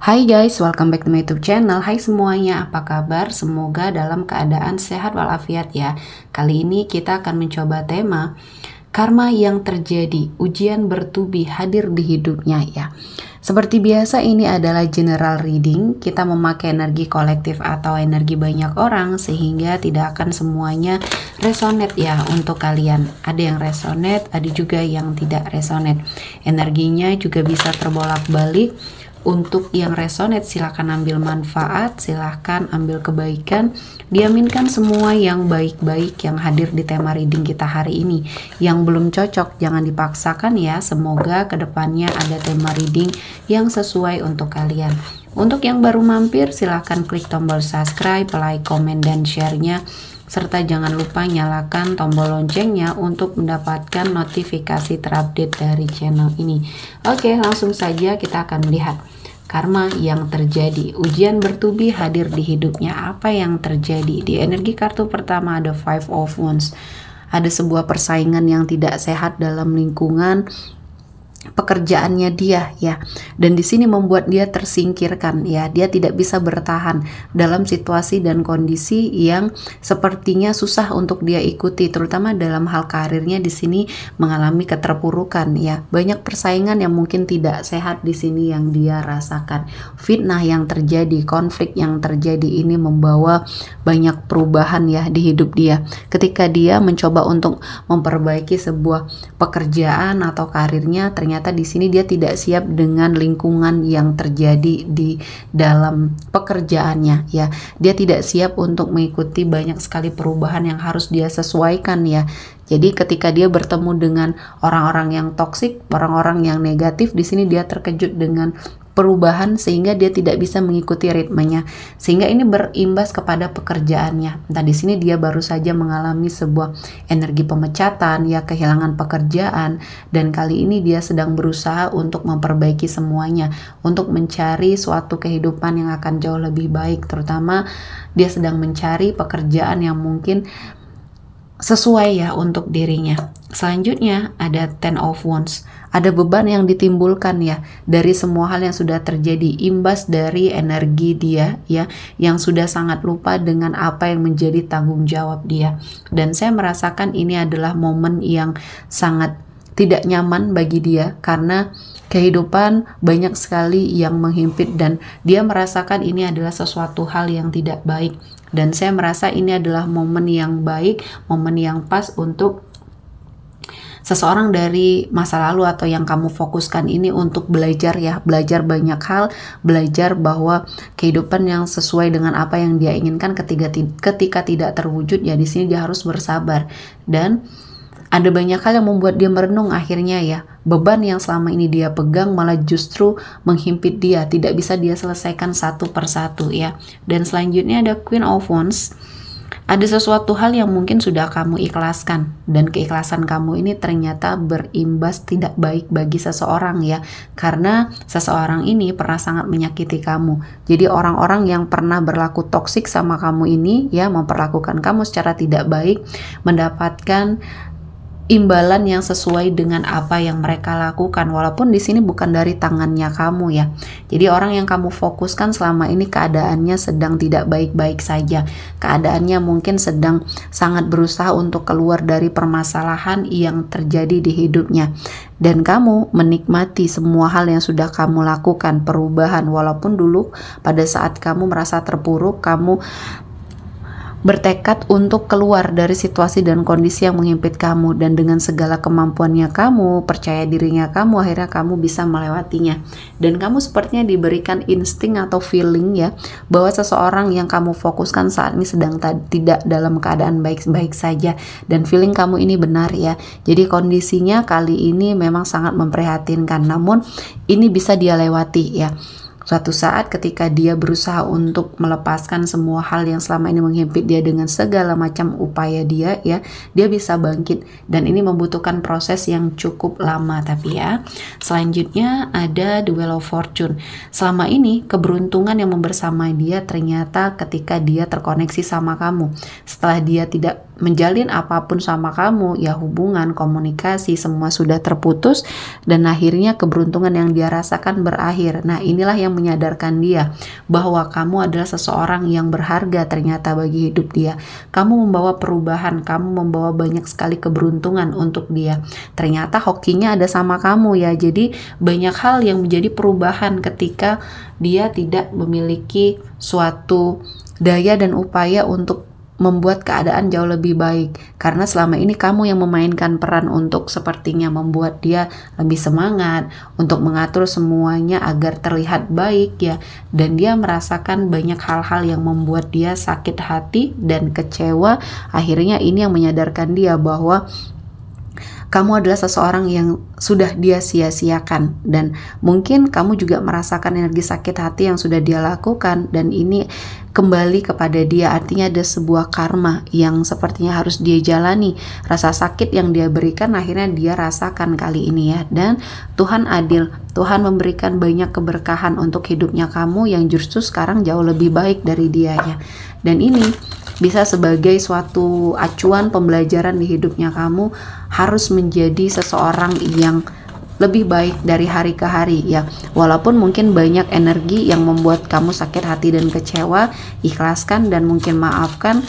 Hai guys, welcome back to my YouTube channel. Hai semuanya, apa kabar? Semoga dalam keadaan sehat walafiat ya. Kali ini kita akan mencoba tema karma yang terjadi, ujian bertubi hadir di hidupnya ya. Seperti biasa ini adalah general reading. Kita memakai energi kolektif atau energi banyak orang sehingga tidak akan semuanya resonate ya untuk kalian. Ada yang resonate, ada juga yang tidak resonate. Energinya juga bisa terbolak-balik. Untuk yang resonate silahkan ambil manfaat, silahkan ambil kebaikan, diaminkan semua yang baik-baik yang hadir di tema reading kita hari ini. Yang belum cocok jangan dipaksakan ya, semoga kedepannya ada tema reading yang sesuai untuk kalian. Untuk yang baru mampir silahkan klik tombol subscribe, like, komen, dan share-nya. Serta jangan lupa nyalakan tombol loncengnya untuk mendapatkan notifikasi terupdate dari channel ini. Oke, langsung saja kita akan melihat karma yang terjadi, ujian bertubi hadir di hidupnya. Apa yang terjadi? Di energi kartu pertama ada Five of Wands. Ada sebuah persaingan yang tidak sehat dalam lingkungan pekerjaannya dia ya, dan di sini membuat dia tersingkirkan ya. Dia tidak bisa bertahan dalam situasi dan kondisi yang sepertinya susah untuk dia ikuti, terutama dalam hal karirnya. Di sini mengalami keterpurukan ya. Banyak persaingan yang mungkin tidak sehat di sini yang dia rasakan. Fitnah yang terjadi, konflik yang terjadi ini membawa banyak perubahan ya di hidup dia. Ketika dia mencoba untuk memperbaiki sebuah pekerjaan atau karirnya, ternyata di sini dia tidak siap dengan lingkungan yang terjadi di dalam pekerjaannya ya. Dia tidak siap untuk mengikuti banyak sekali perubahan yang harus dia sesuaikan ya. Jadi ketika dia bertemu dengan orang-orang yang toksik, orang-orang yang negatif, di sini dia terkejut dengan perubahan sehingga dia tidak bisa mengikuti ritmenya, sehingga ini berimbas kepada pekerjaannya. Nah, di sini dia baru saja mengalami sebuah energi pemecatan ya, kehilangan pekerjaan, dan kali ini dia sedang berusaha untuk memperbaiki semuanya, untuk mencari suatu kehidupan yang akan jauh lebih baik. Terutama dia sedang mencari pekerjaan yang mungkin sesuai ya untuk dirinya. Selanjutnya ada Ten of Wands. Ada beban yang ditimbulkan ya dari semua hal yang sudah terjadi, imbas dari energi dia ya, yang sudah sangat lupa dengan apa yang menjadi tanggung jawab dia. Dan saya merasakan ini adalah momen yang sangat tidak nyaman bagi dia karena kehidupan banyak sekali yang menghimpit dan dia merasakan ini adalah sesuatu hal yang tidak baik. Dan saya merasa ini adalah momen yang baik, momen yang pas untuk seseorang dari masa lalu atau yang kamu fokuskan ini untuk belajar ya, belajar banyak hal, belajar bahwa kehidupan yang sesuai dengan apa yang dia inginkan ketika tidak terwujud ya, di sini dia harus bersabar. Dan ada banyak hal yang membuat dia merenung akhirnya ya. Beban yang selama ini dia pegang malah justru menghimpit dia, tidak bisa dia selesaikan satu persatu ya. Dan selanjutnya ada Queen of Wands. Ada sesuatu hal yang mungkin sudah kamu ikhlaskan, dan keikhlasan kamu ini ternyata berimbas tidak baik bagi seseorang ya, karena seseorang ini pernah sangat menyakiti kamu. Jadi orang-orang yang pernah berlaku toksik sama kamu ini ya, memperlakukan kamu secara tidak baik, mendapatkan imbalan yang sesuai dengan apa yang mereka lakukan, walaupun di sini bukan dari tangannya kamu ya. Jadi orang yang kamu fokuskan selama ini keadaannya sedang tidak baik-baik saja. Keadaannya mungkin sedang sangat berusaha untuk keluar dari permasalahan yang terjadi di hidupnya. Dan kamu menikmati semua hal yang sudah kamu lakukan, perubahan, walaupun dulu pada saat kamu merasa terpuruk, kamu bertekad untuk keluar dari situasi dan kondisi yang menghimpit kamu, dan dengan segala kemampuannya kamu, percaya dirinya kamu, akhirnya kamu bisa melewatinya. Dan kamu sepertinya diberikan insting atau feeling ya, bahwa seseorang yang kamu fokuskan saat ini sedang tidak dalam keadaan baik-baik saja, dan feeling kamu ini benar ya. Jadi kondisinya kali ini memang sangat memprihatinkan, namun ini bisa dia lewati ya. Suatu saat ketika dia berusaha untuk melepaskan semua hal yang selama ini menghimpit dia dengan segala macam upaya dia ya, dia bisa bangkit, dan ini membutuhkan proses yang cukup lama tapi ya. Selanjutnya ada The Wheel of Fortune. Selama ini keberuntungan yang membersamai dia ternyata ketika dia terkoneksi sama kamu. Setelah dia tidak menjalin apapun sama kamu, ya hubungan, komunikasi, semua sudah terputus dan akhirnya keberuntungan yang dia rasakan berakhir. Nah, inilah yang menyadarkan dia bahwa kamu adalah seseorang yang berharga ternyata bagi hidup dia. Kamu membawa perubahan, kamu membawa banyak sekali keberuntungan untuk dia. Ternyata hokinya ada sama kamu ya. Jadi banyak hal yang menjadi perubahan ketika dia tidak memiliki suatu daya dan upaya untuk membuat keadaan jauh lebih baik, karena selama ini kamu yang memainkan peran untuk sepertinya membuat dia lebih semangat untuk mengatur semuanya agar terlihat baik ya, dan dia merasakan banyak hal-hal yang membuat dia sakit hati dan kecewa. Akhirnya ini yang menyadarkan dia bahwa kamu adalah seseorang yang sudah dia sia-siakan, dan mungkin kamu juga merasakan energi sakit hati yang sudah dia lakukan, dan ini kembali kepada dia. Artinya ada sebuah karma yang sepertinya harus dia jalani. Rasa sakit yang dia berikan akhirnya dia rasakan kali ini ya. Dan Tuhan adil, Tuhan memberikan banyak keberkahan untuk hidupnya kamu yang justru sekarang jauh lebih baik dari dia ya. Dan ini bisa sebagai suatu acuan pembelajaran di hidupnya kamu, harus menjadi seseorang yang lebih baik dari hari ke hari ya. Walaupun mungkin banyak energi yang membuat kamu sakit hati dan kecewa, ikhlaskan dan mungkin maafkan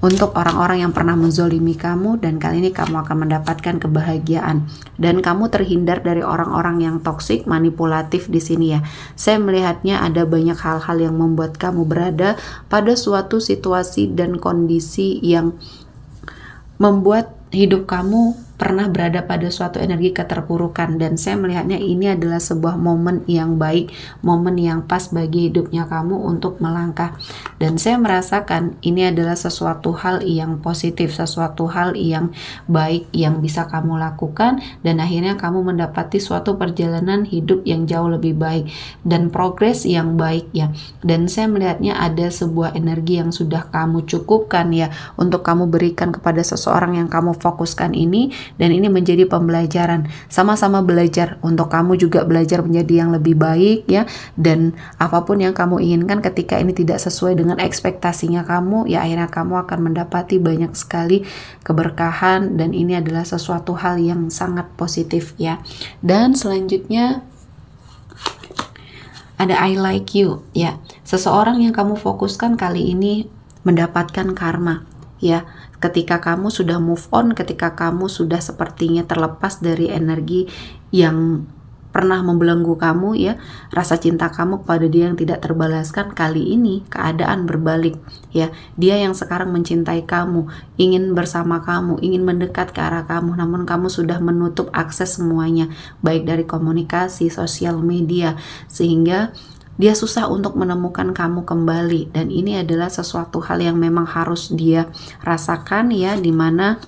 untuk orang-orang yang pernah menzolimi kamu, dan kali ini kamu akan mendapatkan kebahagiaan dan kamu terhindar dari orang-orang yang toksik, manipulatif di sini ya. Saya melihatnya ada banyak hal-hal yang membuat kamu berada pada suatu situasi dan kondisi yang membuat hidup kamu pernah berada pada suatu energi keterpurukan, dan saya melihatnya ini adalah sebuah momen yang baik, momen yang pas bagi hidupnya kamu untuk melangkah. Dan saya merasakan ini adalah sesuatu hal yang positif, sesuatu hal yang baik yang bisa kamu lakukan, dan akhirnya kamu mendapati suatu perjalanan hidup yang jauh lebih baik dan progres yang baik ya. Dan saya melihatnya ada sebuah energi yang sudah kamu cukupkan ya untuk kamu berikan kepada seseorang yang kamu fokuskan ini. Dan ini menjadi pembelajaran, sama-sama belajar untuk kamu juga belajar menjadi yang lebih baik ya. Dan apapun yang kamu inginkan ketika ini tidak sesuai dengan ekspektasinya kamu ya, akhirnya kamu akan mendapati banyak sekali keberkahan, dan ini adalah sesuatu hal yang sangat positif ya. Dan selanjutnya ada I like you ya. Seseorang yang kamu fokuskan kali ini mendapatkan karma ya. Ketika kamu sudah move on, ketika kamu sudah sepertinya terlepas dari energi yang pernah membelenggu kamu ya, rasa cinta kamu kepada dia yang tidak terbalaskan, kali ini keadaan berbalik ya. Dia yang sekarang mencintai kamu, ingin bersama kamu, ingin mendekat ke arah kamu, namun kamu sudah menutup akses semuanya, baik dari komunikasi, sosial media, sehingga dia susah untuk menemukan kamu kembali. Dan ini adalah sesuatu hal yang memang harus dia rasakan ya, dimana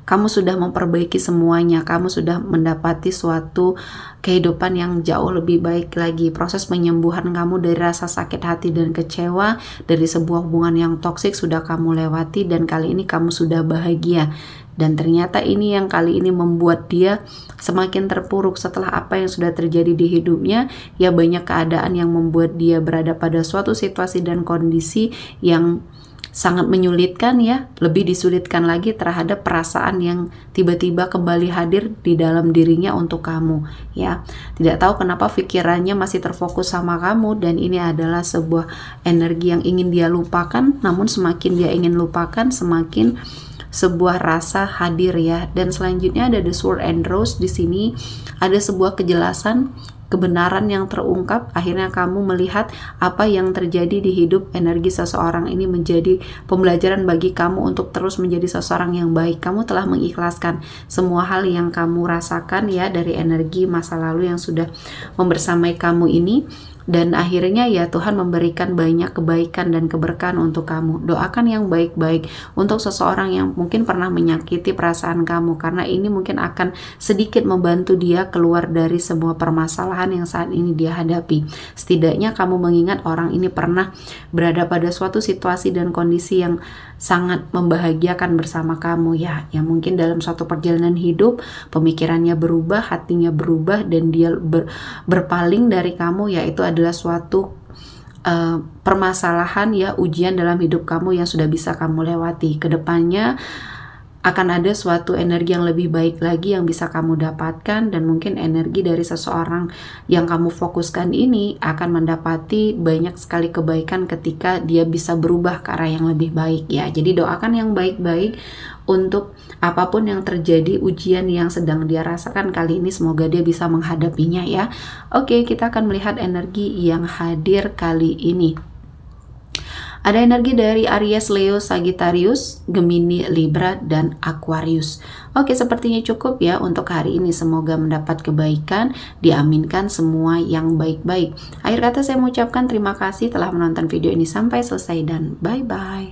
kamu sudah memperbaiki semuanya, kamu sudah mendapati suatu kehidupan yang jauh lebih baik lagi. Proses penyembuhan kamu dari rasa sakit hati dan kecewa dari sebuah hubungan yang toksik sudah kamu lewati, dan kali ini kamu sudah bahagia. Dan ternyata ini yang kali ini membuat dia semakin terpuruk setelah apa yang sudah terjadi di hidupnya ya. Banyak keadaan yang membuat dia berada pada suatu situasi dan kondisi yang sangat menyulitkan ya, lebih disulitkan lagi terhadap perasaan yang tiba-tiba kembali hadir di dalam dirinya untuk kamu ya. Tidak tahu kenapa pikirannya masih terfokus sama kamu, dan ini adalah sebuah energi yang ingin dia lupakan, namun semakin dia ingin lupakan semakin sebuah rasa hadir ya. Dan selanjutnya ada the sword and rose. Di sini ada sebuah kejelasan, kebenaran yang terungkap. Akhirnya kamu melihat apa yang terjadi di hidup energi seseorang ini menjadi pembelajaran bagi kamu untuk terus menjadi seseorang yang baik. Kamu telah mengikhlaskan semua hal yang kamu rasakan ya dari energi masa lalu yang sudah membersamai kamu ini. Dan akhirnya ya Tuhan memberikan banyak kebaikan dan keberkahan untuk kamu. Doakan yang baik-baik untuk seseorang yang mungkin pernah menyakiti perasaan kamu, karena ini mungkin akan sedikit membantu dia keluar dari semua permasalahan yang saat ini dia hadapi. Setidaknya kamu mengingat orang ini pernah berada pada suatu situasi dan kondisi yang sangat membahagiakan bersama kamu ya. Yang mungkin dalam suatu perjalanan hidup pemikirannya berubah, hatinya berubah, dan dia berpaling dari kamu, yaitu adalah suatu permasalahan ya, ujian dalam hidup kamu yang sudah bisa kamu lewati. Kedepannya akan ada suatu energi yang lebih baik lagi yang bisa kamu dapatkan, dan mungkin energi dari seseorang yang kamu fokuskan ini akan mendapati banyak sekali kebaikan ketika dia bisa berubah ke arah yang lebih baik ya. Jadi doakan yang baik-baik untuk apapun yang terjadi, ujian yang sedang dia rasakan kali ini, semoga dia bisa menghadapinya ya. Oke, kita akan melihat energi yang hadir kali ini. Ada energi dari Aries, Leo, Sagittarius, Gemini, Libra, dan Aquarius. Oke, sepertinya cukup ya untuk hari ini. Semoga mendapat kebaikan, diaminkan semua yang baik-baik. Akhir kata saya mengucapkan terima kasih telah menonton video ini sampai selesai dan bye-bye.